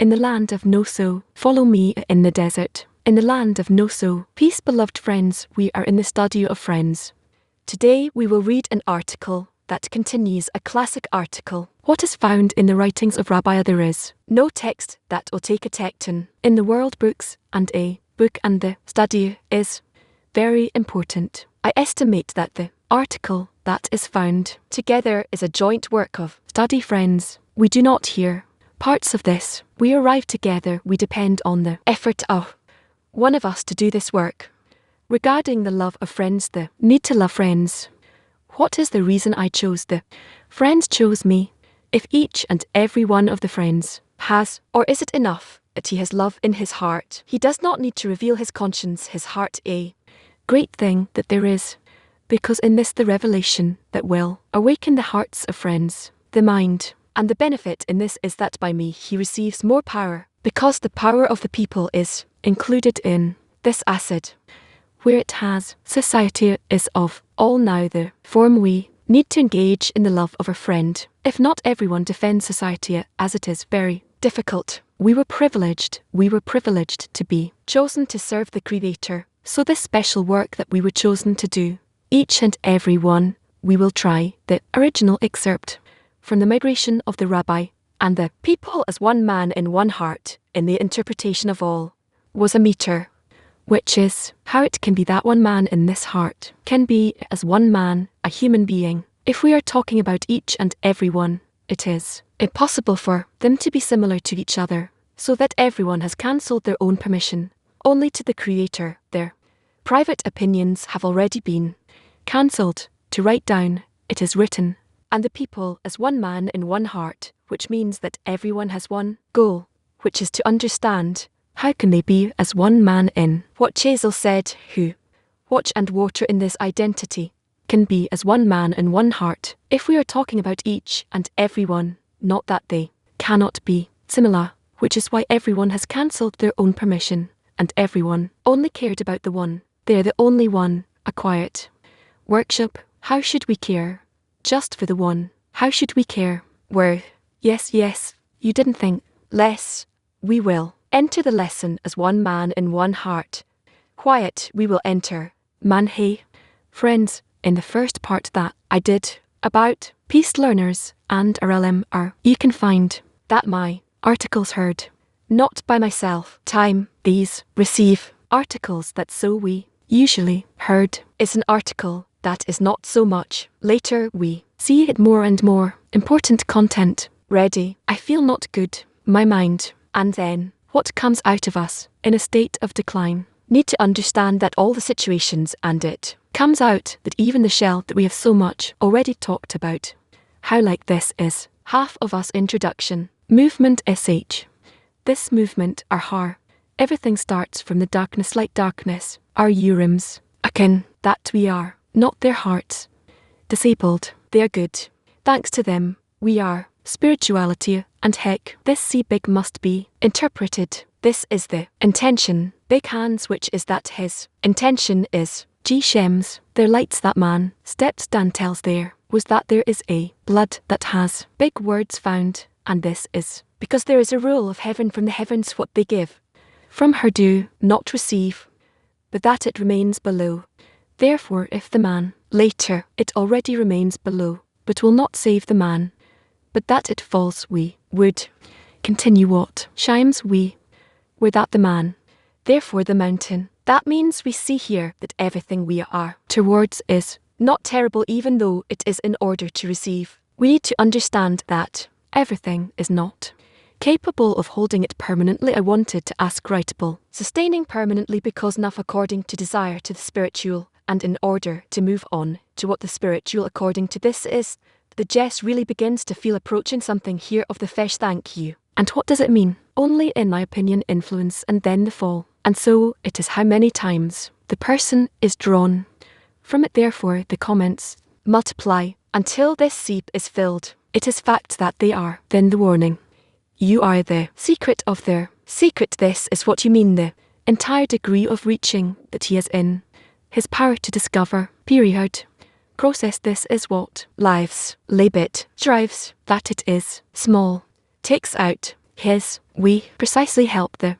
In the land of no-so, follow me in the desert. In the land of no-so, peace beloved friends, we are in the study of friends. Today we will read an article that continues a classic article. What is found in the writings of Rabbi there is no text that will take a tekton in the world books, and a book and the study is very important. I estimate that the article that is found together is a joint work of study friends. We do not hear parts of this. We arrive together. We depend on the effort of one of us to do this work. Regarding the love of friends, the need to love friends. What is the reason I chose the friends chose me? If each and every one of the friends has, or is it enough that he has love in his heart? He does not need to reveal his conscience, his heart, a great thing that there is, because in this the revelation that will awaken the hearts of friends, the mind, and the benefit in this is that by me he receives more power, because the power of the people is included in this acid. Where it has, society is of all now the form we need to engage in the love of a friend. If not everyone defends society as it is very difficult. We were privileged to be chosen to serve the Creator. So this special work that we were chosen to do, each and every one, we will try the original excerpt from the migration of the Rabbi, and the people as one man in one heart, in the interpretation of all, was a meter, which is how it can be that one man in this heart can be as one man, a human being. If we are talking about each and every one, it is impossible for them to be similar to each other, so that everyone has cancelled their own permission, only to the Creator. Their private opinions have already been cancelled. To write down, it is written, and the people as one man in one heart, which means that everyone has one goal, which is to understand. How can they be as one man in what Chazal said, who watch and water in this identity, can be as one man in one heart, if we are talking about each and every one, not that they cannot be similar, which is why everyone has cancelled their own permission, and everyone only cared about the one. They are the only one. A quiet workshop. How should we care? Just for the one. How should we care? Worth. Yes, you didn't think less. We will enter the lesson as one man in one heart. Quiet, we will enter. Man, hey, friends, in the first part that I did about peace learners and RLM are, you can find that my articles heard, not by myself. Time, these receive articles that so we usually heard is an article that is not so much. Later we see it more and more important content. Ready, I feel not good, my mind, and then what comes out of us in a state of decline. Need to understand that all the situations and it comes out that even the shell that we have so much already talked about. How like this is half of us introduction. Movement SH. This movement are har. Everything starts from the darkness like darkness. Our Urims. Akin, that we are, not their hearts. Disabled, they are good. Thanks to them, we are. Spirituality, and heck, this see big must be interpreted. This is the intention. Big hands, which is that his intention is. G. Shems, their lights that man, steps Dan tells there, was that there is a blood that has big words found, and this is because there is a rule of heaven from the heavens what they give. From her do not receive, but that it remains below. Therefore if the man, later, it already remains below, but will not save the man, but that it falls we would continue what shimes we were that the man. Therefore the mountain. That means we see here that everything we are towards is not terrible even though it is in order to receive. We need to understand that everything is not capable of holding it permanently. I wanted to ask writable. Sustaining permanently because enough according to desire to the spiritual, and in order to move on to what the spiritual according to this is, the Jess really begins to feel approaching something here of the fesh. Thank you. And what does it mean? Only in my opinion influence and then the fall. And so it is how many times the person is drawn from it. Therefore the comments multiply until this seep is filled. It is fact that they are. Then the warning. You are the secret of their secret. This is what you mean, the entire degree of reaching that he is in. His power to discover. Period. Process. This is what lives, labit, drives, that it is small, takes out, his, we, precisely help the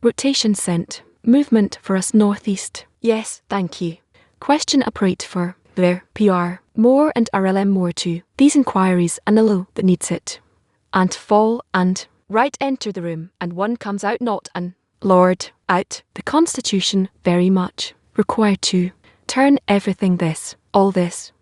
rotation scent movement for us northeast. Yes, thank you. Question upright for their PR, more and RLM more too. These inquiries and a low that needs it. And fall and right enter the room and one comes out not an Lord out. The Constitution very much required to turn everything this, all this.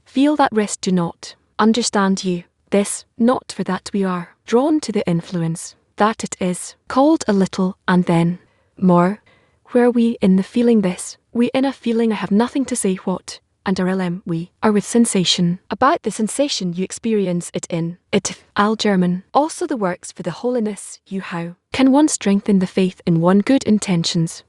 Feel that rest do not understand you. This, not for that we are drawn to the influence, that it is called a little and then more. Where we in the feeling this, we in a feeling I have nothing to say what, and RLM we are with sensation. About the sensation you experience it in, it, al German, also the works for the holiness you how. Can one strengthen the faith in one good intentions?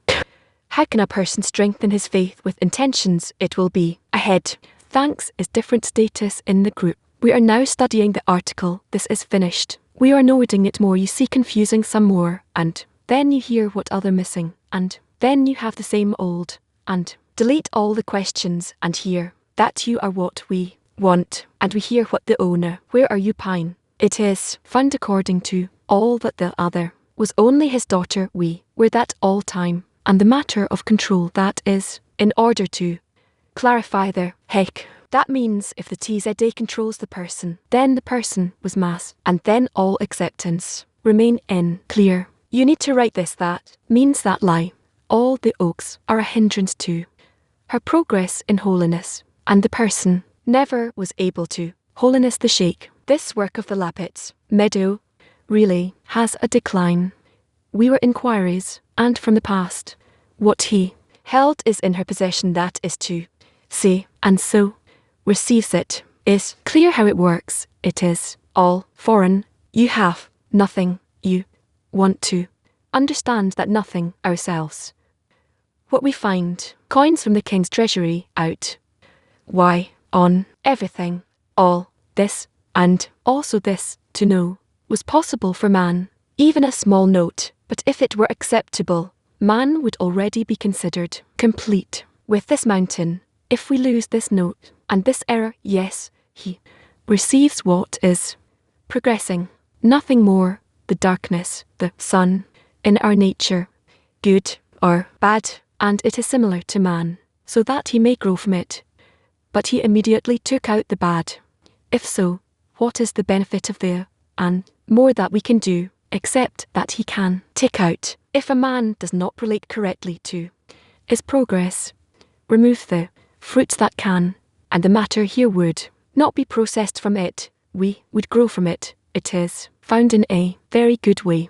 How can a person strengthen his faith with intentions? It will be ahead. Thanks is different status in the group. We are now studying the article, this is finished. We are noting it more, you see confusing some more, and then you hear what other missing, and then you have the same old, and delete all the questions, and hear that you are what we want, and we hear what the owner, where are you pine? It is found according to all that the other was only his daughter we were that all time, and the matter of control that is, in order to clarify their heck. That means if the TZA controls the person, then the person was mass, and then all acceptance remain in clear. You need to write this that means that lie. All the oaks are a hindrance to her progress in holiness, and the person never was able to holiness the shake. This work of the Lapit's meadow really has a decline. We were inquiries, and from the past, what he held is in her possession, that is to say, and so receives it, is clear how it works, it is all foreign, you have nothing, you want to understand that nothing ourselves. What we find, coins from the king's treasury, out. Why, on everything, all this, and also this, to know, was possible for man, even a small note, but if it were acceptable, man would already be considered complete. With this mountain, if we lose this note, and this error, yes, he receives what is progressing, nothing more, the darkness, the sun, in our nature, good or bad, and it is similar to man, so that he may grow from it. But he immediately took out the bad. If so, what is the benefit of the, and more that we can do, except that he can take out, if a man does not relate correctly to his progress, remove the fruits that can, and the matter here would not be processed from it, we would grow from it, it is found in a very good way.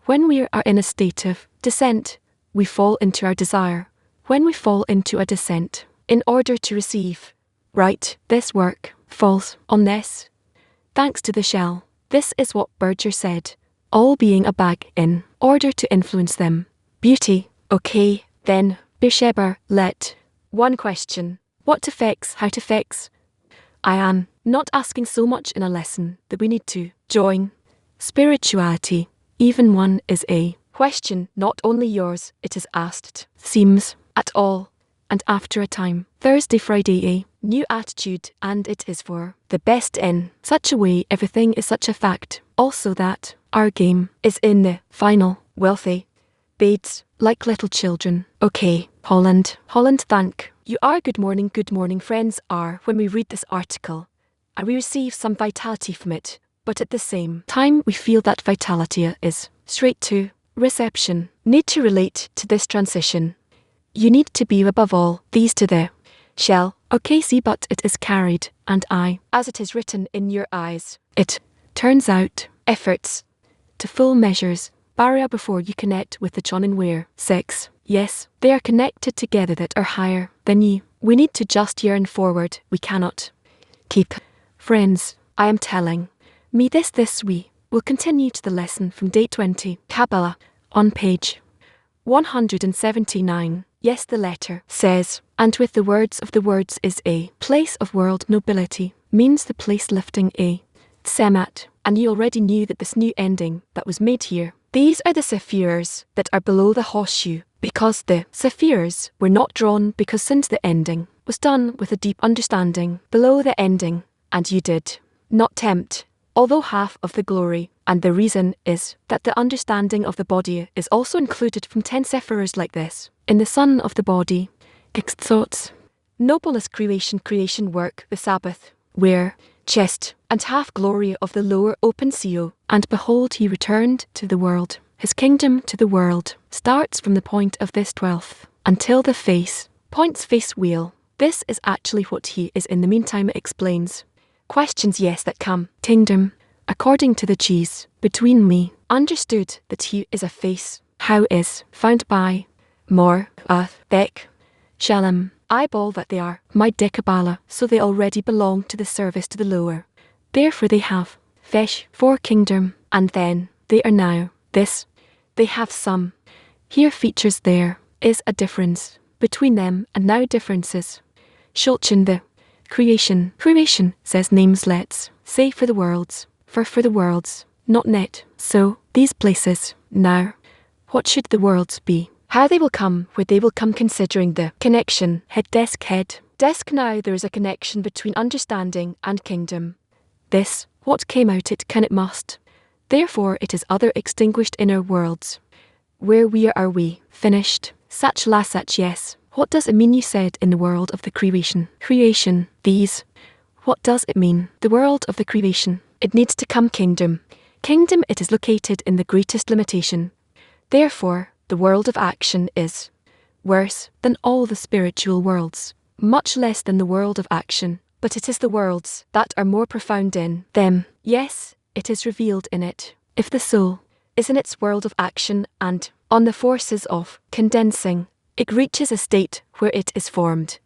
When we are in a state of descent, we fall into our desire. When we fall into a descent, in order to receive, right, this work falls on this. Thanks to the shell, this is what Berger said, all being a bag in order to influence them. Beauty, okay, then, Beersheba, let. One question. What to fix, how to fix? I am not asking so much in a lesson that we need to join. Spirituality, even one is a question, not only yours, it is asked, seems, at all. And after a time, Thursday, Friday, a new attitude, and it is for the best in such a way everything is such a fact, also that our game is in the final, wealthy, bades, like little children. Okay, Holland, thank. You are good morning friends are when we read this article, and we receive some vitality from it, but at the same time we feel that vitality is straight to reception. Need to relate to this transition. You need to be above all these to the shell. Okay, see, but it is carried, and I, as it is written in your eyes, it turns out efforts to full measures, barrier before you connect with the John and Ware. 6. Yes, they are connected together that are higher than you. We need to just yearn forward. We cannot keep. Friends, I am telling me this we will continue to the lesson from day 20, Kabbalah, on page 179. Yes, the letter says, and with the words of the words is a place of world nobility, means the place lifting a Semat, and you already knew that this new ending that was made here. These are the Sephirs that are below the horseshoe, because the Sephirs were not drawn because since the ending was done with a deep understanding below the ending, and you did not tempt although half of the glory, and the reason is that the understanding of the body is also included from 10 sephirahs like this. In the son of the body, thoughts, noblest creation work, the Sabbath, where, chest, and half glory of the lower open seal, and behold he returned to the world. His kingdom to the world starts from the point of this 12th, until the face, points face wheel. This is actually what he is in the meantime, it explains. Questions yes that come. Kingdom, according to the cheese, between me, understood that he is a face, how is, found by, more, beck, shalom, eyeball that they are, my dekabala, so they already belong to the service to the lower. Therefore they have, fesh, for kingdom, and then, they are now, this, they have some. Here features there, is a difference, between them and now differences. Shulchin the creation, says names let's, say for the worlds, for the worlds, not net, so, these places, now, what should the worlds be? How they will come, where they will come considering the connection, head. Desk now there is a connection between understanding and kingdom. This, what came out it can it must. Therefore it is other extinguished inner worlds. Where we are we, finished, such la such yes. What does it mean you said in the world of the creation? Creation, these. What does it mean? The world of the creation. It needs to come kingdom. Kingdom it is located in the greatest limitation. Therefore, the world of action is worse than all the spiritual worlds, much less than the world of action, but it is the worlds that are more profound in them. Yes, it is revealed in it. If the soul is in its world of action and on the forces of condensing, it reaches a state where it is formed.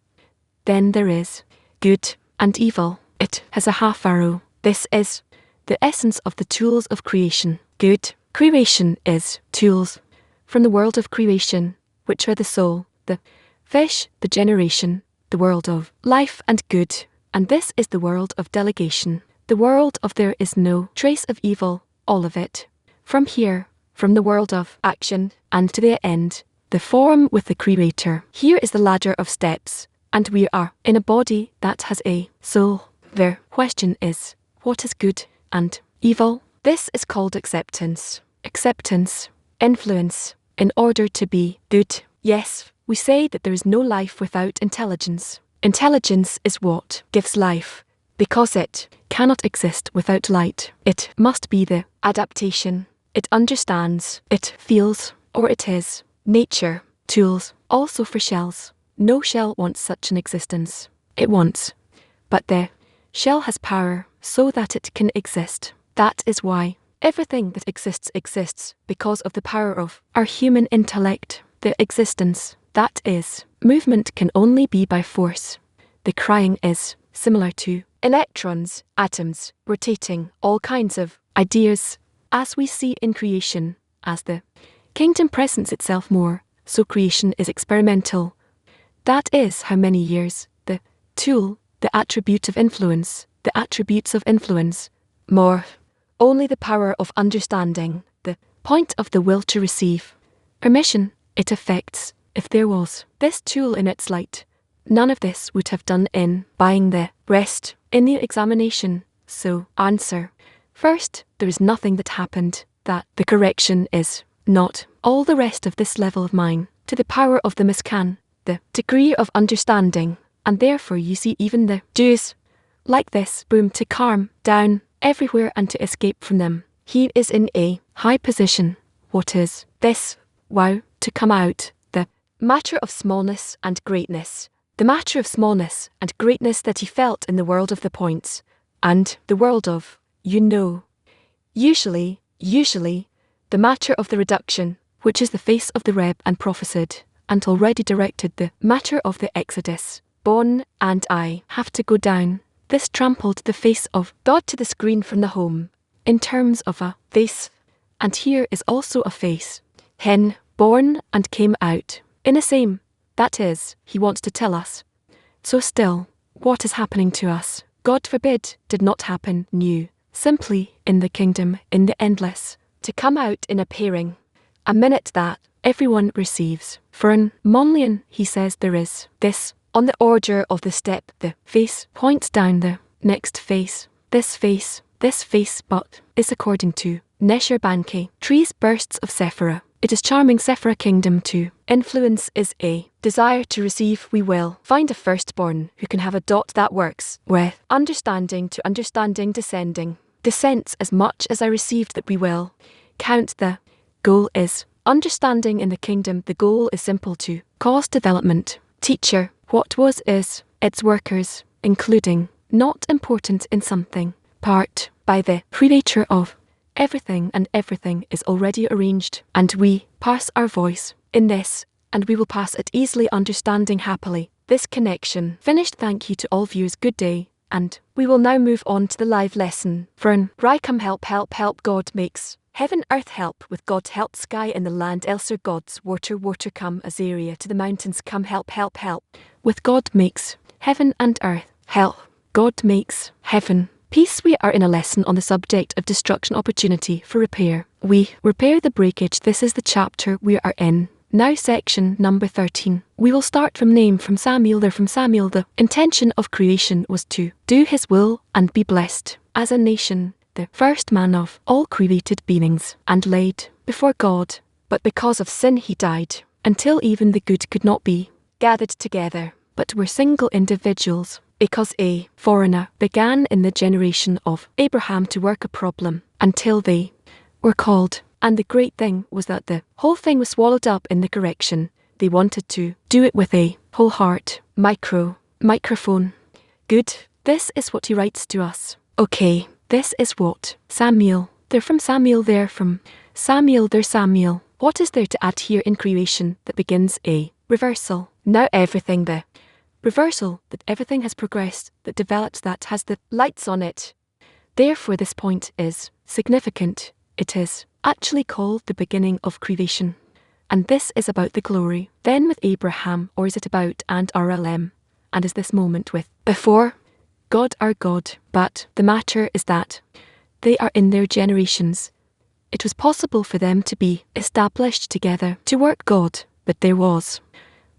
Then there is good and evil. It has a half arrow. This is the essence of the tools of creation. Good creation is tools from the world of creation, which are the soul, the fish, the generation, the world of life and good, and this is the world of delegation, the world of there is no trace of evil, all of it. From here, from the world of action, and to the end, the form with the creator. Here is the ladder of steps, and we are in a body that has a soul. The question is, what is good and evil? This is called acceptance. Acceptance, influence. In order to be good, yes, we say that there is no life without intelligence. Intelligence is what gives life, because it cannot exist without light. It must be the adaptation. It understands, it feels, or it is. Nature, tools, also for shells. No shell wants such an existence. It wants. But the shell has power so that it can exist. That is why everything that exists because of the power of our human intellect. The existence, that is, movement can only be by force. The crying is similar to electrons, atoms, rotating, all kinds of ideas. As we see in creation, as the kingdom presents itself more, so creation is experimental. That is how many years, the tool, the attribute of influence, the attributes of influence, more. Only the power of understanding, the point of the will to receive. Permission, it affects, if there was this tool in its light. None of this would have done in buying the rest in the examination. So, answer. First, there is nothing that happened, that the correction is not all the rest of this level of mine, to the power of the miscan, the degree of understanding, and therefore you see even the Jews, like this, boom to calm down, everywhere and to escape from them. He is in a high position. What is this? Wow, to come out, the matter of smallness and greatness. The matter of smallness and greatness that he felt in the world of the points, and the world of, usually, the matter of the reduction, which is the face of the Reb and prophesied, and already directed the matter of the Exodus. Bon and I have to go down. This trampled the face of God to the screen from the home, in terms of a face, and here is also a face. Hen, born and came out, in the same, that is, he wants to tell us. So still, what is happening to us, God forbid, did not happen new, simply, in the kingdom, in the endless, to come out in a pairing. A minute that everyone receives. Fern Monlian, he says there is this. On the order of the step, the face points down the next face. This face, This face but is according to Nesher Banke, trees bursts of Sephira. It is charming Sephira kingdom too. Influence is a desire to receive. We will find a firstborn who can have a dot that works with understanding to understanding descending. Descents as much as I received that we will count the goal is understanding in the kingdom. The goal is simple to cause development. Teacher, what was is its workers, including not important in something, part by the creator of everything, and everything is already arranged, and we pass our voice in this, and we will pass it easily, understanding happily this connection. Finished. Thank you to all viewers. Good day, and we will now move on to the live lesson. Fern, Rai, come help, help, help. God makes heaven, earth, help with God, help sky in the land, Elser God's water, water come, Azaria to the mountains, come help, help, help with God makes heaven and earth, help. God makes heaven. Peace. We are in a lesson on the subject of destruction, opportunity for repair. We repair the breakage. This is the chapter we are in. Now section number 13. We will start from name from Samuel. There from Samuel, the intention of creation was to do his will and be blessed as a nation, the first man of all created beings, and laid before God. But because of sin he died, until even the good could not be gathered together, but were single individuals. Because a foreigner began in the generation of Abraham to work a problem until they were called. And the great thing was that the whole thing was swallowed up in the correction. They wanted to do it with a whole heart. Microphone. Good. This is what he writes to us. Okay, this is what Samuel. They're from Samuel, they're from Samuel, they're Samuel. What is there to add here in creation that begins a reversal? Now everything the reversal, that everything has progressed, that develops, that has the lights on it. Therefore this point is significant. It is actually called the beginning of creation. And this is about the glory. Then with Abraham, or is it about and RLM? And is this moment with before God our God? But the matter is that they are in their generations. It was possible for them to be established together to work God, but there was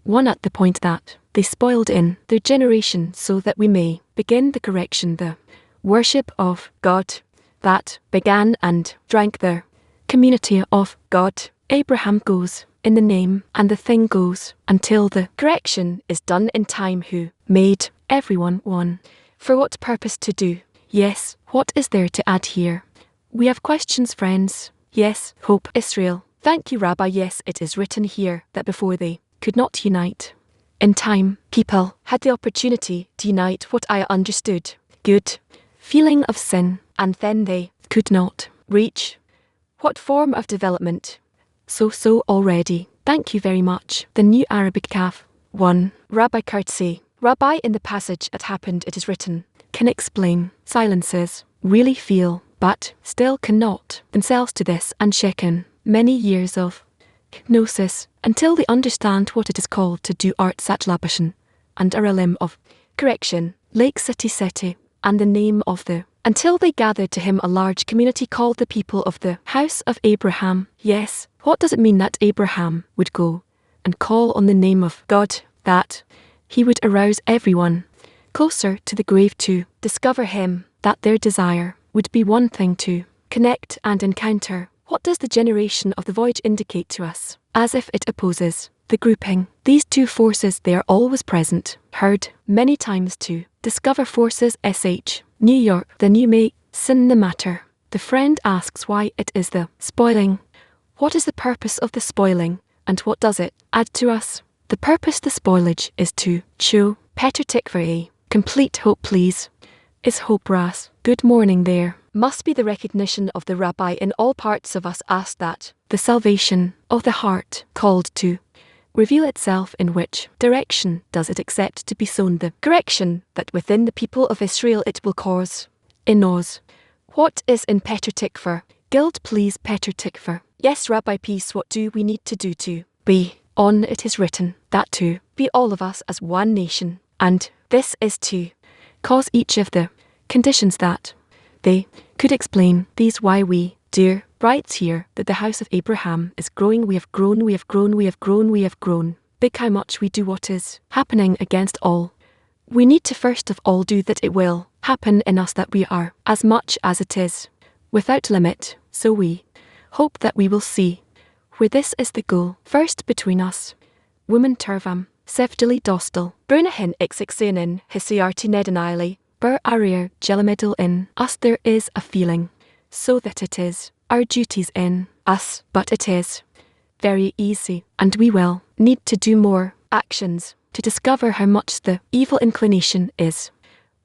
one at the point that they spoiled in their generation, so that we may begin the correction, the worship of God that began and drank the community of God. Abraham goes in the name, and the thing goes until the correction is done in time. Who made everyone one? For what purpose to do? Yes, what is there to add here? We have questions, friends. Yes, hope, Israel. Thank you, Rabbi. Yes, it is written here that before they could not unite in time, people had the opportunity to unite. What I understood, good feeling of sin, and then they could not reach what form of development? So already. Thank you very much. The New Arabic Calf. 1. Rabbi Kurtzi. Rabbi, in the passage that happened it is written, can explain, silences, really feel, but still cannot themselves to this and sheken many years of hypnosis until they understand what it is called to do art satlabashan and RLM of correction, Lake City Seti, and the name of the until they gathered to him a large community called the people of the house of Abraham. Yes, what does it mean that Abraham would go and call on the name of God, that he would arouse everyone closer to the grave to discover him, that their desire would be one thing to connect and encounter? What does the generation of the voyage indicate to us? As if it opposes the grouping. These two forces, they are always present, heard many times to discover forces. SH. New York, the new may sin the matter. The friend asks why it is the spoiling. What is the purpose of the spoiling, and what does it add to us? The purpose, the spoilage, is to show Peter Tikva, complete hope, please. Is hope ras? Good morning there. Must be the recognition of the Rabbi in all parts of us asked that the salvation of the heart called to reveal itself. In which direction does it accept to be sown the correction that within the people of Israel it will cause? In Oz. What is in Peter Tikva? Guild, please, Peter Tikva. Yes, Rabbi, peace. What do we need to do to be on? It is written that to be all of us as one nation, and this is to cause each of the conditions that they could explain. These why we, dear, writes here that the house of Abraham is growing. We have grown, we have grown, we have grown, we have grown. Big how much we do what is happening against all. We need to first of all do that it will happen in us that we are, as much as it is, without limit, so we hope that we will see where this is the goal. First between us, woman turvam, sevdili dostal, brunahin ixixanin, hisiarti nedanili, bur arier gelamidal in us there is a feeling, so that it is, our duties in us, but it is very easy, and we will need to do more actions to discover how much the evil inclination is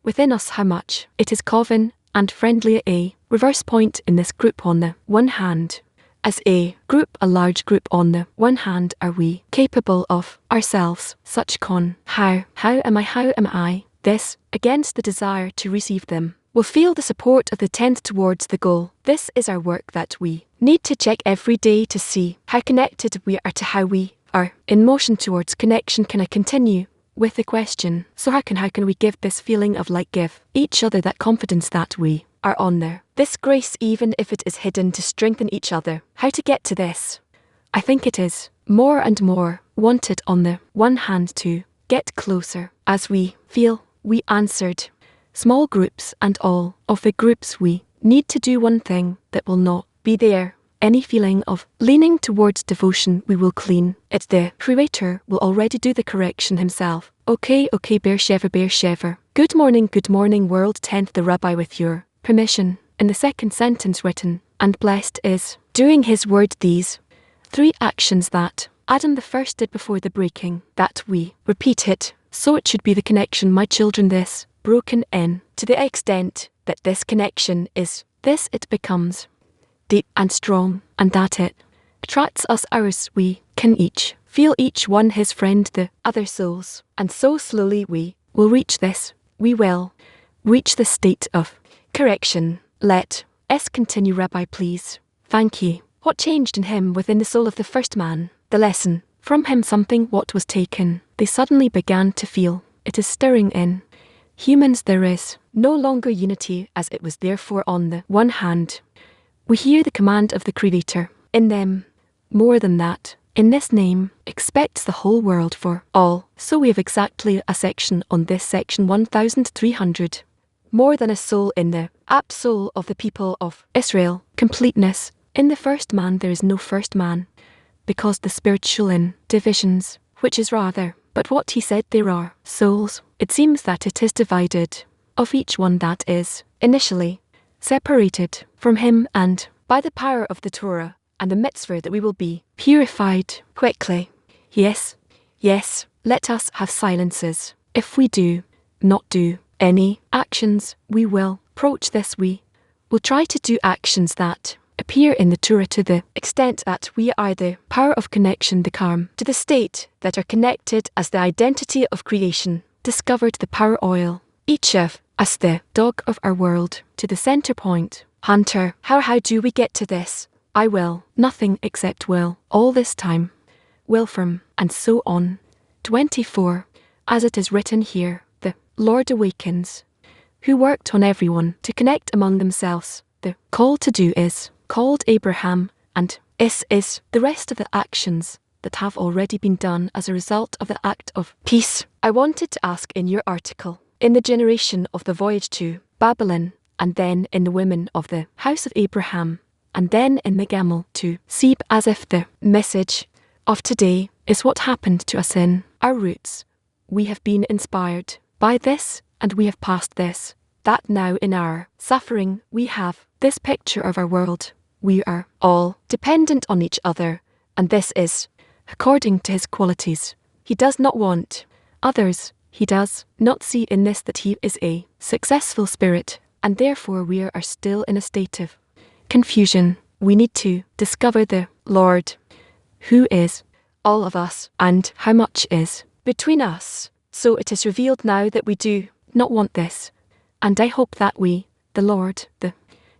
within us, how much it is coven and friendly. A reverse point in this group on the one hand. As a group, a large group on the one hand, are we capable of ourselves such how am I, this, against the desire to receive them, will feel the support of the tend towards the goal. This is our work that we need to check every day to see how connected we are to how we are in motion towards connection. Can I continue with the question? So how can we give this feeling of give each other that confidence that we are on there, this grace, even if it is hidden, to strengthen each other? How to get to this? I think it is more and more wanted on the one hand to get closer as we feel we answered small groups, and all of the groups we need to do one thing that will not be there. Any feeling of leaning towards devotion we will clean it. The Creator will already do the correction himself. Okay, Beersheva. Good morning world. 10th the Rabbi, with your permission, in the second sentence written, and blessed is doing his word these 3 actions that Adam the first did before the breaking, that we repeat it. So it should be the connection, my children, this broken in to the extent that this connection is this, it becomes deep and strong, and that it attracts us ours. We can each feel each one his friend, the other souls, and so slowly we will reach this. We will reach the state of correction. Let us continue, Rabbi, please. Thank you. What changed in him within the soul of the first man? The lesson from him, something what was taken. They suddenly began to feel it is stirring in humans. There is no longer unity as it was. Therefore, on the one hand, we hear the command of the Creator in them. More than that, in this name, expects the whole world for all. So we have exactly a section on this, section 1300. More than a soul in the apt soul of the people of Israel. Completeness. In the first man there is no first man, because the spiritual in divisions, which is rather, but what he said, there are souls. It seems that it is divided of each one that is initially separated from him, and by the power of the Torah and the mitzvah that we will be purified quickly. Yes, let us have silences. If we do not do any actions, we will approach this. We will try to do actions that appear in the Torah to the extent that we are the power of connection, the karm, to the state that are connected as the identity of creation, discovered the power oil, each of us the dog of our world, to the center point. Hunter, how do we get to this? I will, nothing except will, all this time. Will from, and so on. 24. As it is written here, the Lord awakens, who worked on everyone to connect among themselves. The call to do is called Abraham, and is the rest of the actions that have already been done as a result of the act of peace. I wanted to ask in your article, in the generation of the voyage to Babylon, and then in the women of the house of Abraham, and then in the Gamel to Seb, as if the message of today is what happened to us in our roots. We have been inspired by this, and we have passed this, that now in our suffering we have this picture of our world. We are all dependent on each other, and this is according to his qualities. He does not want others. He does not see in this that he is a successful spirit, and therefore we are still in a state of confusion. We need to discover the Lord, who is all of us, and how much is between us. So it is revealed now that we do not want this, and I hope that we, the Lord, the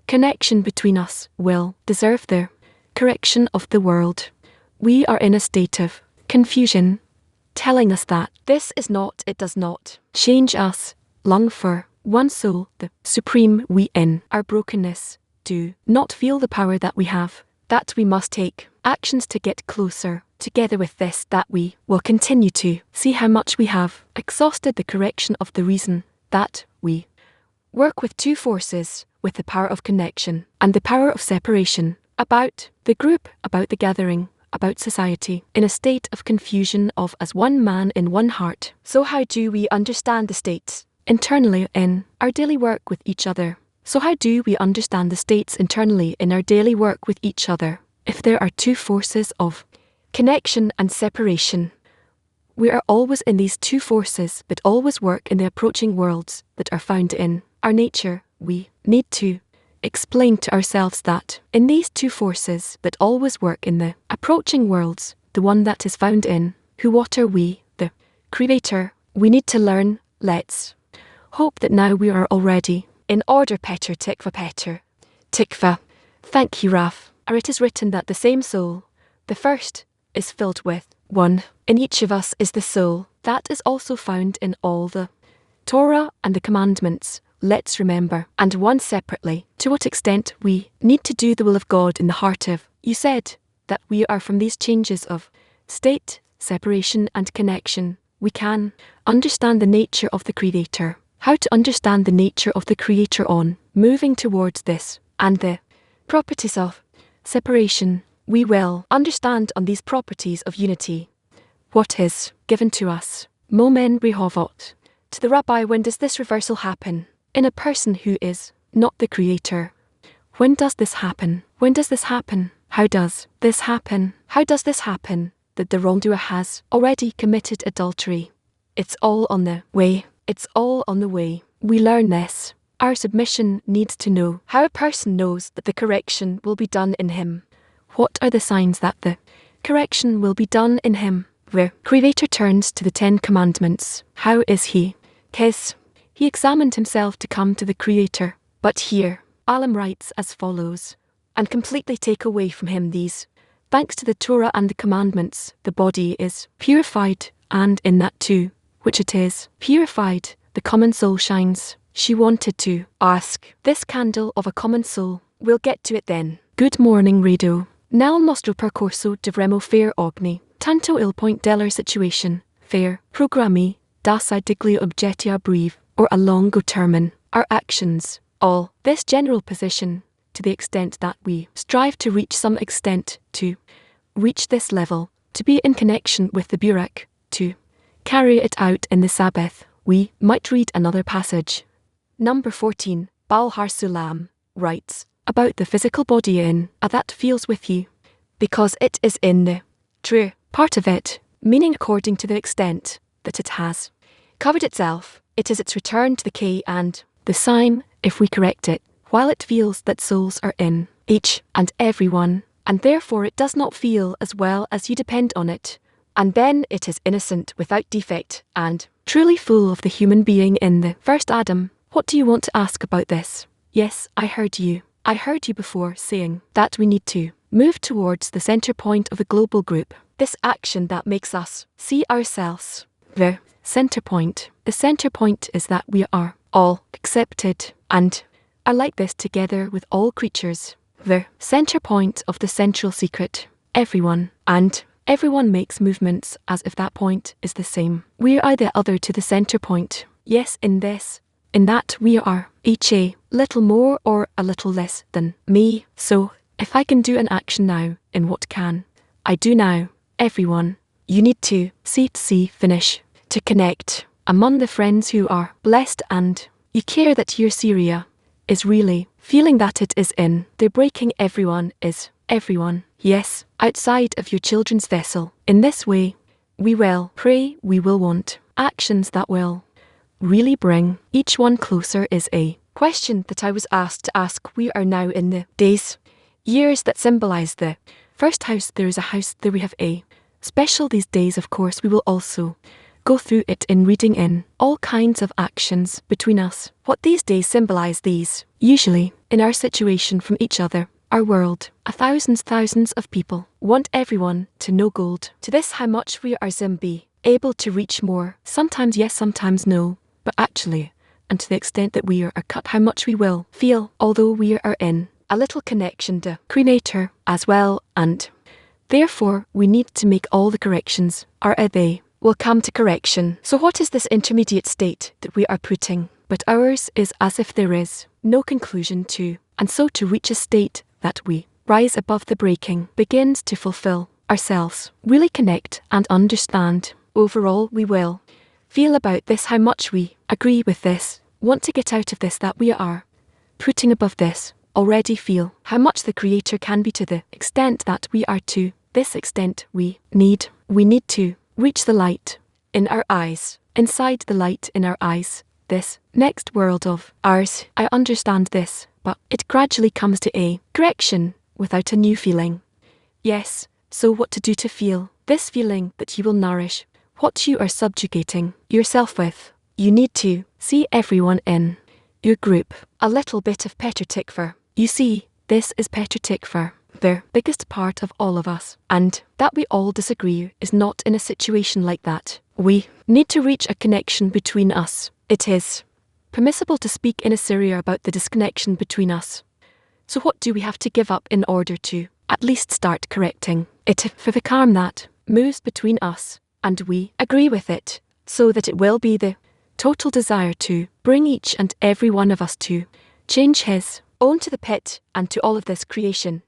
connection between us, will deserve the correction of the world. We are in a state of confusion, telling us that this is not, it does not change us. Long for one soul, the supreme we in our brokenness do not feel the power that we have, that we must take actions to get closer. Together with this, that we will continue to see how much we have exhausted the correction of the reason that we work with two forces, with the power of connection and the power of separation, about the group, about the gathering, about society, in a state of confusion of as one man in one heart. So how do we understand the states internally in our daily work with each other? So how do we understand the states internally in our daily work with each other? If there are two forces of connection and separation, we are always in these two forces that always work in the approaching worlds that are found in our nature. We need to explain to ourselves that in these two forces that always work in the approaching worlds, the one that is found in who, what are we, the Creator, we need to learn. Let's hope that now we are already in order. Petter tikva Petter. Tikva. Thank you, Raf. Or it is written that the same soul, the first, is filled with one. In each of us is the soul that is also found in all the Torah and the commandments. Let's remember, and one separately, to what extent we need to do the will of God in the heart of. You said that we are from these changes of state, separation and connection. We can understand the nature of the Creator. How to understand the nature of the Creator on moving towards this and the properties of separation. We will understand on these properties of unity. What is given to us? Momen rehovot. To the Rabbi, when does this reversal happen? In a person who is not the Creator. When does this happen? When does this happen? How does this happen? How does this happen? That the wrongdoer has already committed adultery. It's all on the way. It's all on the way. We learn this. Our submission needs to know how a person knows that the correction will be done in him. What are the signs that the correction will be done in him? The Creator turns to the 10 Commandments. How is he? He examined himself to come to the Creator. But here, Alam writes as follows, and completely take away from him these. Thanks to the Torah and the commandments, the body is purified, and in that too, which it is purified, the common soul shines. She wanted to ask, this candle of a common soul, we'll get to it then. Good morning, Redo. Nel nostro percorso dovremo fare ogni tanto il point della situation, fare programmi, dai degli oggetti a breve, or a lungo termine, our actions, all this general position, to the extent that we strive to reach some extent, to reach this level, to be in connection with the Burak, to carry it out in the Sabbath. We might read another passage. Number 14, Baal Har Sulam, writes about the physical body in a that feels with you, because it is in the true part of it, meaning according to the extent that it has covered itself, it is its return to the K and the sign, if we correct it, while it feels that souls are in each and every one, and therefore it does not feel as well as you depend on it, and then it is innocent without defect, and truly full of the human being in the first Adam. What do you want to ask about this? Yes, I heard you. I heard you before saying that we need to move towards the center point of the global group, this action that makes us see ourselves. The center point. The center point is that we are all accepted and are like this together with all creatures. The center point of the central secret. Everyone and everyone makes movements as if that point is the same. We are the other to the center point. Yes, in this. In that we are each a little more or a little less than me. So, if I can do an action now, in what can I do now? Everyone, you need to finish, to connect among the friends who are blessed, and you care that your Syria is really feeling that it is in the breaking. Everyone is everyone, yes, outside of your children's vessel. In this way, we will pray, we will want actions that will really bring each one closer. Is a question that I was asked to ask. We are now in the days, years that symbolize the first house. There is a house, there we have a special these days. Of course, we will also go through it in reading in all kinds of actions between us. What these days symbolize, these, usually, in our situation from each other, our world, thousands of people want everyone to know gold. To this, how much we are Zimbi, able to reach more, sometimes yes, sometimes no, but actually, and to the extent that we are cut, how much we will feel, although we are in a little connection to Creator as well, and therefore we need to make all the corrections, or they will come to correction. So what is this intermediate state that we are putting but ours is as if there is no conclusion to, and so to reach a state that we rise above the breaking begins to fulfill ourselves, really connect and understand. Overall, we will feel about this how much we agree with this, want to get out of this that we are putting above this, already feel how much the Creator can be to the extent that we are to this extent we need to reach the light in our eyes, inside the light in our eyes, this next world of ours. I understand this, but it gradually comes to a correction without a new feeling. Yes, so what to do to feel this feeling that you will nourish what you are subjugating yourself with? You need to see everyone in your group a little bit of Petr Tikva. You see, this is Petr Tikva, the biggest part of all of us, and that we all disagree is not in a situation like that. We need to reach a connection between us. It is permissible to speak in Assyria about the disconnection between us. So what do we have to give up in order to at least start correcting it for the calm that moves between us, and we agree with it, so that it will be the total desire to bring each and every one of us to change his own to the pit and to all of this creation.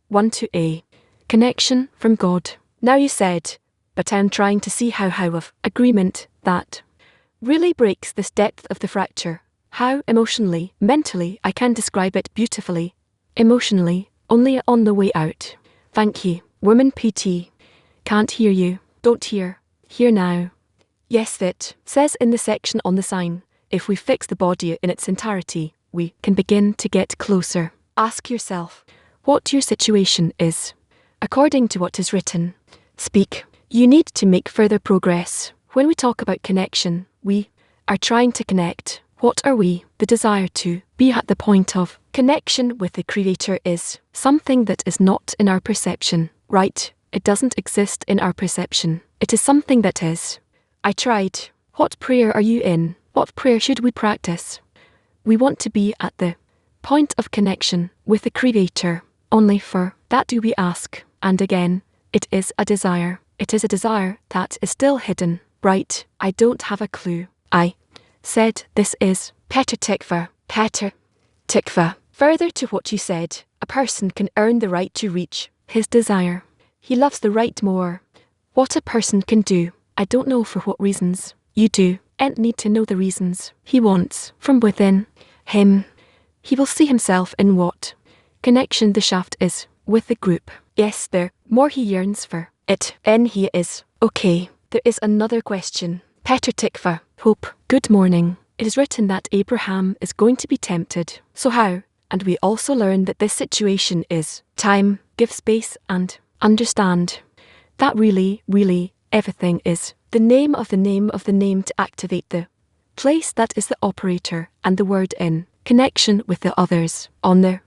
1 to a connection from God. Now you said, but I am trying to see how of agreement that really breaks this depth of the fracture. How emotionally, mentally I can describe it beautifully. Emotionally, only on the way out. Thank you, woman PT. Can't hear you. Don't hear. Hear now. Yes, it says in the section on the sign, if we fix the body in its entirety, we can begin to get closer. Ask yourself what your situation is. According to what is written, speak. You need to make further progress. When we talk about connection, we are trying to connect. What are we? The desire to be at the point of connection with the Creator is something that is not in our perception, right? It doesn't exist in our perception. It is something that is. I tried. What prayer are you in? What prayer should we practice? We want to be at the point of connection with the Creator. Only for that do we ask. And again, it is a desire. It is a desire that is still hidden, right? I don't have a clue. I said this is Petr Tikva. Petr Tikva. Further to what you said, a person can earn the right to reach his desire. He loves the right more. What a person can do, I don't know for what reasons. You do, and need to know the reasons. He wants, from within him. He will see himself in what connection the shaft is with the group. Yes, the more he yearns for it, and he is. Okay, there is another question. Petr Tikva. Hope. Good morning. It is written that Abraham is going to be tempted. So how? And we also learn that this situation is time, give space and understand. That really, everything is the name of the name of the name to activate the place that is the operator and the word in connection with the others. On the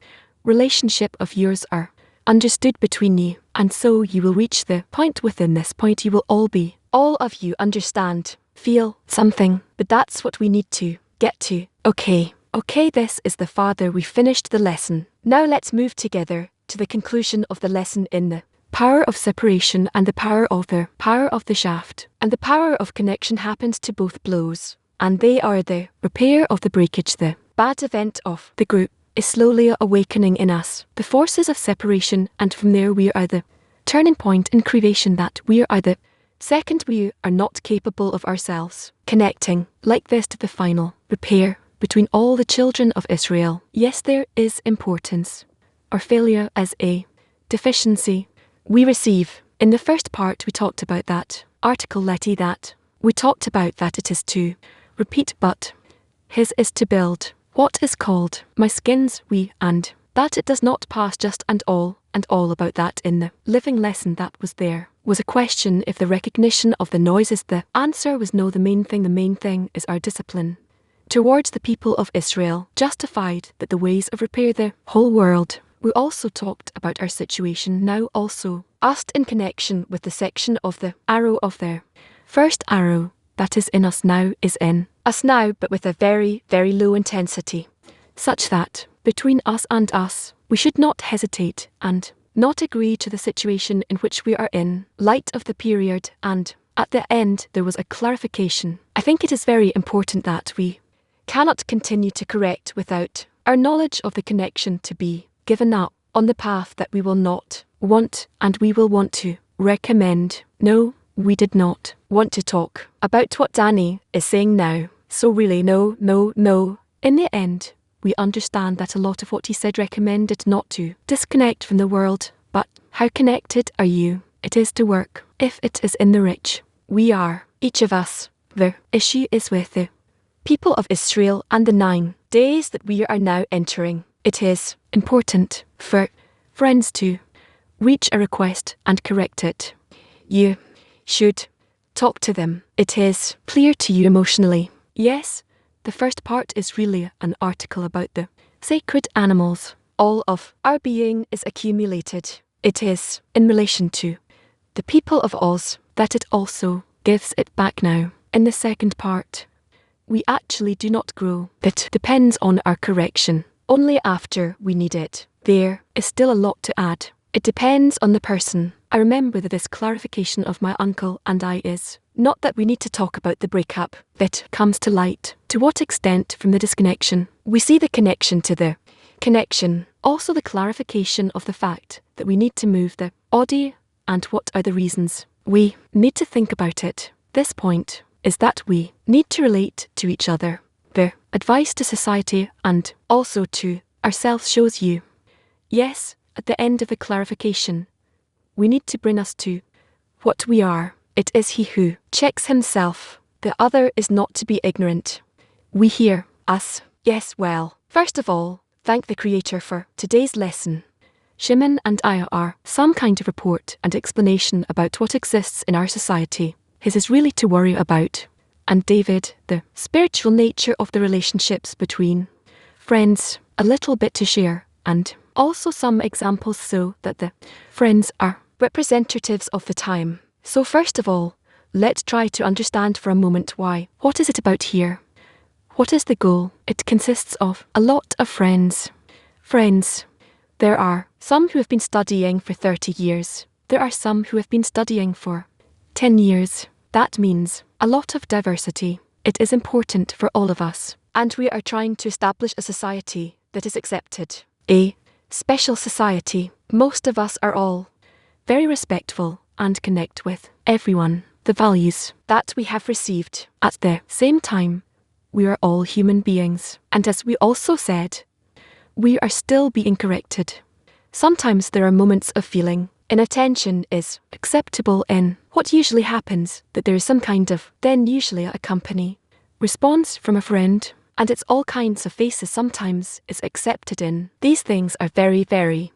relationship of yours are understood between you, and so you will reach the point within this point you will all of you understand, feel something, but that's what we need to get to. Okay, this is the Father. We finished the lesson. Now let's move together to the conclusion of the lesson in the power of separation and the power of the shaft. And the power of connection happens to both blows, and they are the repair of the breakage. The bad event of the group is slowly awakening in us the forces of separation, and from there we are the turning point in creation, that we are the second we are not capable of ourselves connecting like this to the final repair between all the children of Israel. Yes, there is importance or failure as a deficiency we receive. In the first part we talked about that article Letty, that we talked about that it is to repeat, but his is to build what is called my skins we, and that it does not pass just and all about that. In the living lesson that was there was a question if the recognition of the noise is the answer was no. The main thing is our discipline towards the people of Israel, justified that the ways of repair the whole world. We also talked about our situation now, also asked in connection with the section of the arrow of their first arrow that is in us now, is in us now, but with a very low intensity, such that between us and us we should not hesitate and not agree to the situation in which we are in light of the period. And at the end there was a clarification. I think it is very important that we cannot continue to correct without our knowledge of the connection to be given up on the path that we will not want and we will want to recommend. No, we did not want to talk about what Danny is saying now. So really no. In the end, we understand that a lot of what he said recommended not to disconnect from the world. But how connected are you? It is to work. If it is in the rich, we are, each of us. The issue is with the people of Israel and the 9 days that we are now entering. It is important for friends to reach a request and correct it. You should talk to them. It is clear to you emotionally. Yes, the first part is really an article about the sacred animals. All of our being is accumulated. It is in relation to the people of Oz that it also gives it back now. In the second part, we actually do not grow. It depends on our correction. Only after we need it. There is still a lot to add. It depends on the person. I remember that this clarification of my uncle and I is not that we need to talk about the breakup. That comes to light. To what extent from the disconnection? We see the connection to the connection. Also the clarification of the fact that we need to move the body and what are the reasons. We need to think about it. This point is that we need to relate to each other. The advice to society and also to ourselves shows you. Yes, at the end of the clarification, we need to bring us to what we are. It is he who checks himself. The other is not to be ignorant. We hear, us, yes, well. First of all, thank the Creator for today's lesson. Shimon and I are some kind of report and explanation about what exists in our society. His is really to worry about. And David, the spiritual nature of the relationships between friends, a little bit to share, and also some examples so that the friends are representatives of the time. So first of all, let's try to understand for a moment why. What is it about here? What is the goal? It consists of a lot of friends. Friends. There are some who have been studying for 30 years. There are some who have been studying for 10 years. That means a lot of diversity. It is important for all of us. And we are trying to establish a society that is accepted. A special society. Most of us are all very respectful and connect with everyone. The values that we have received. At the same time, we are all human beings. And as we also said, we are still being corrected. Sometimes there are moments of feeling inattention is acceptable in what usually happens, that there is some kind of, then usually a company response from a friend, and it's all kinds of faces sometimes is accepted in. These things are very,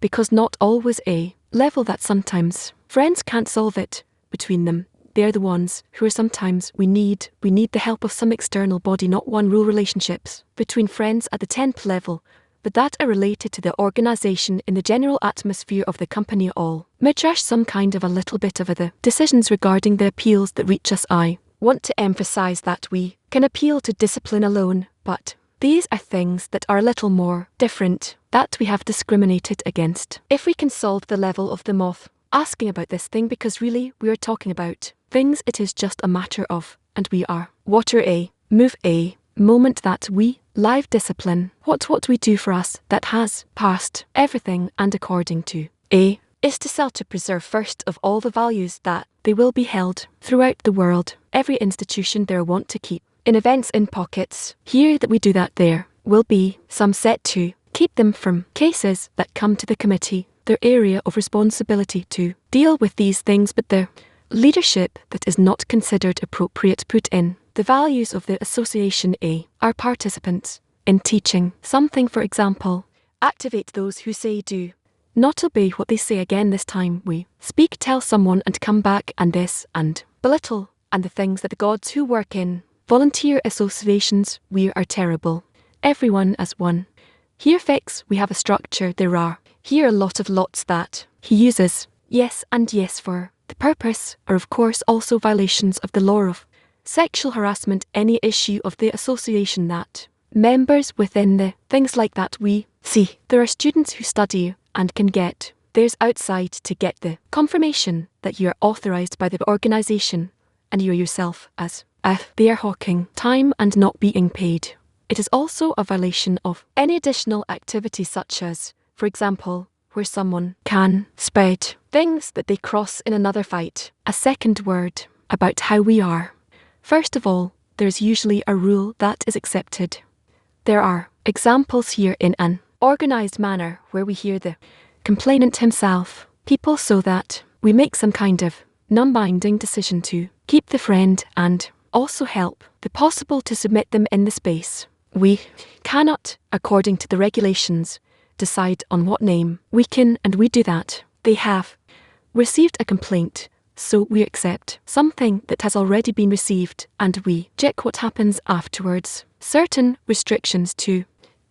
because not always a level that sometimes friends can't solve it between them. They're the ones who are sometimes we need the help of some external body, not one rule relationships between friends at the 10th level, but that are related to the organisation in the general atmosphere of the company all. Midrash some kind of a little bit of the decisions regarding the appeals that reach us. I want to emphasise that we can appeal to discipline alone, but these are things that are a little more different, that we have discriminated against. If we can solve the level of the moth, asking about this thing because really we are talking about things it is just a matter of, and we are water a, move a, moment that we, live discipline, what we do for us that has passed everything and according to a, is to sell to preserve first of all the values that they will be held throughout the world. Every institution there want to keep in events in pockets, here that we do that there, will be some set to keep them from cases that come to the committee, their area of responsibility to deal with these things, but the leadership that is not considered appropriate put in the values of the association A, our participants, in teaching something, for example, activate those who say do not obey what they say again. This time we speak, tell someone and come back and this and belittle, and the things that the gods who work in volunteer associations, we are terrible. Everyone as one. Here fix, we have a structure, there are here a lot of lots that he uses, yes and yes for the purpose, are of course also violations of the law of sexual harassment, any issue of the association that members within the things like that we see. There are students who study and can get theirs outside to get the confirmation that you are authorised by the organisation and you are yourself as if they are hawking time and not being paid. It is also a violation of any additional activity such as, for example, where someone can spread things that they cross in another fight. A second word about how we are. First of all, there is usually a rule that is accepted. There are examples here in an organized manner where we hear the complainant himself, people, so that we make some kind of non-binding decision to keep the friend and also help the possible to submit them in the space. We cannot, according to the regulations, decide on what name we can, and we do that. They have received a complaint, so we accept something that has already been received and we check what happens afterwards. Certain restrictions to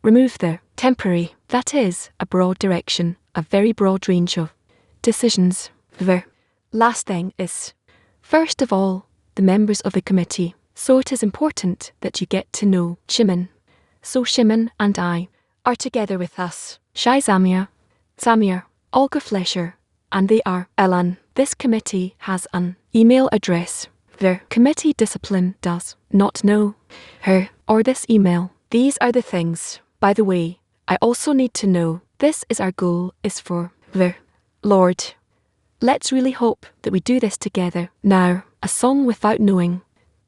remove the temporary, that is, a broad direction, a very broad range of decisions. The last thing is, first of all, the members of the committee. So it is important that you get to know Shimon. So Shimon and I are together with us, Shai Zamir, Olga Flesher, and they are Elan. This committee has an email address. The committee discipline does not know her or this email. These are the things. By the way, I also need to know, this is our goal, is for the Lord. Let's really hope that we do this together. Now, a song without knowing.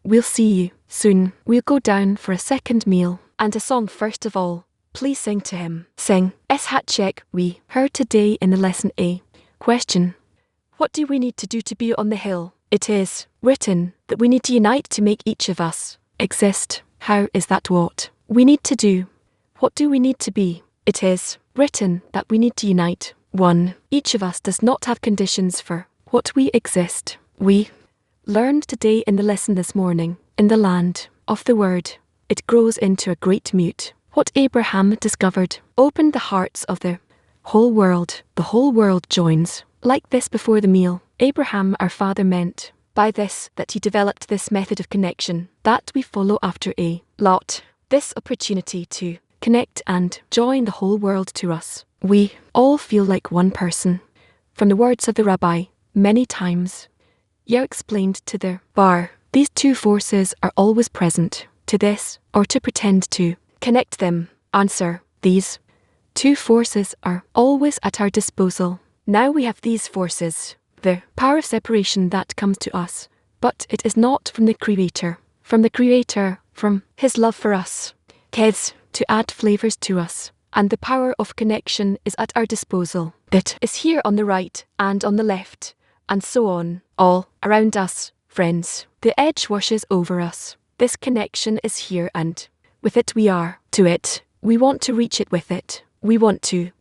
We'll see you soon. We'll go down for a second meal. And a song first of all. Please sing to him. Sing. Check. We heard today in the lesson A. Question. What do we need to do to be on the hill? It is written that we need to unite to make each of us exist. How is that what we need to do? What do we need to be? It is written that we need to unite. 1. Each of us does not have conditions for what we exist. We learned today in the lesson this morning, in the land of the word, it grows into a great mute. What Abraham discovered opened the hearts of the whole world. The whole world joins. Like this before the meal, Abraham our father meant by this that he developed this method of connection that we follow after a lot. This opportunity to connect and join the whole world to us. We all feel like one person. From the words of the rabbi, many times, Yah explained to the bar, these two forces are always present. To this, or to pretend to connect them. Answer, these two forces are always at our disposal. Now we have these forces, the power of separation that comes to us, but it is not from the Creator, from His love for us. Kids, to add flavors to us, and the power of connection is at our disposal. It is here on the right and on the left, and so on, all around us, friends. The edge washes over us. This connection is here and with it we are. To it, we want to reach it with it. We want to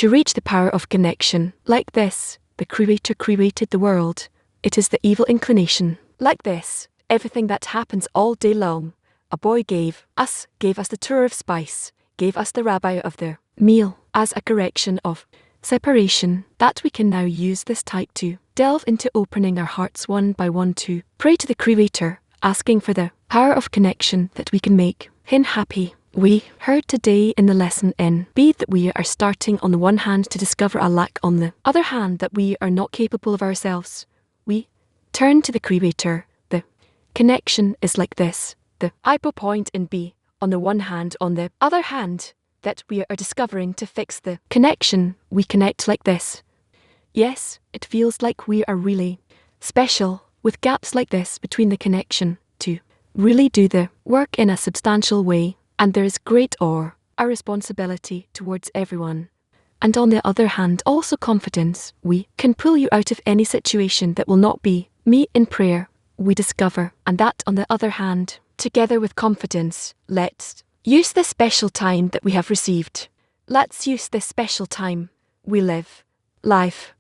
reach the power of connection. Like this, the Creator created the world. It is the evil inclination. Like this, everything that happens all day long. A boy gave us the tour of spice, gave us the rabbi of the meal as a correction of separation that we can now use this type to delve into opening our hearts one by one to pray to the Creator, asking for the power of connection that we can make Him happy. We heard today in the lesson in B that we are starting on the one hand to discover a lack, on the other hand that we are not capable of ourselves. We turn to the Creator. The connection is like this. The hypo point in B, on the one hand, on the other hand, that we are discovering to fix the connection, we connect like this. Yes, it feels like we are really special, with gaps like this between the connection, to really do the work in a substantial way, and there is great awe, a responsibility towards everyone. And on the other hand, also confidence. We can pull you out of any situation that will not be me in prayer, we discover, and that on the other hand, together with confidence, let's use this special time that we have received. Let's use this special time. We live life